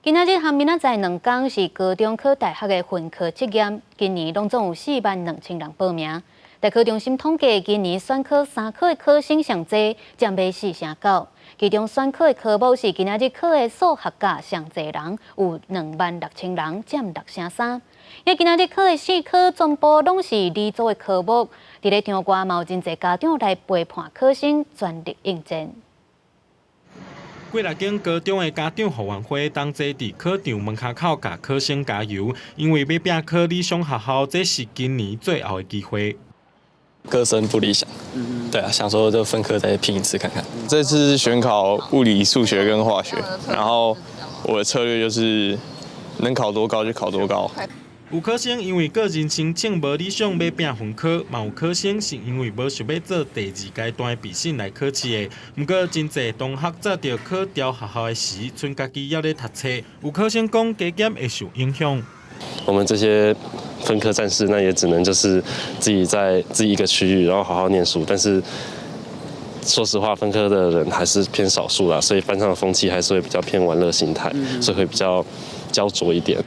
今仔日和明仔载2天是高中考大学的分科测验，今年拢总有42000人报名。大考中心统计，今年选考3科的考生上济，占要4成9。其中选考的科目是今仔日考的数学甲上济人，有26000人，占6成3。也今仔日考的4科全部拢是理组的科目。伫咧场外嘛有真侪家长来陪伴考生全力应战。过6间高中的家长互援会同齐伫考场门口甲考生加油，因为要拼考理想学校，这是今年最后的机会。歌声不理想，对啊，想说就分科再拼一次看看。这次选考物理、数学跟化学，然后我的策略就是能考多高就考多高。有考生因为个人申请无理想要拼分科，嘛有考生是因为无想要做第2阶段的备审来考试的。不过真侪同学早着考调学校的时，剩家己还咧读册。有考生讲加减会受影响。我们这些分科战士，那也只能就是自己在自己一个区域，然后好好念书。但是说实话，分科的人还是偏少数啦，所以班上的风气还是会比较偏玩乐心态，所以会比较焦灼一点。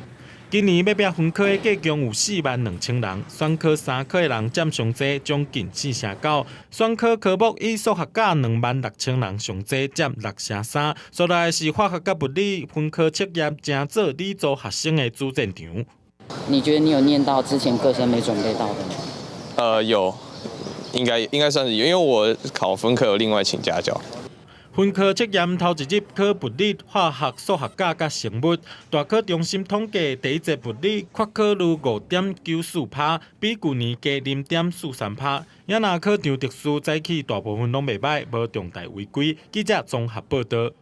今年要拼分科的计共有42000人，选考3科的人占上济，将近4成9。选考科目以数学甲26000人上济，占6成3。所来是化学甲物理分科测验，正做理组学生的主战场。你觉得你有念到之前各生没准备到的吗？有，应该算是有，因为我考分科有另外请家教。分科测验头一日考物理、化学、数学甲生物。大考中心统计，第一节物理缺考率5.94%，比去年加0.43%。也若考场特殊早起，大部分拢袂歹，无重大违规。记者综合报道。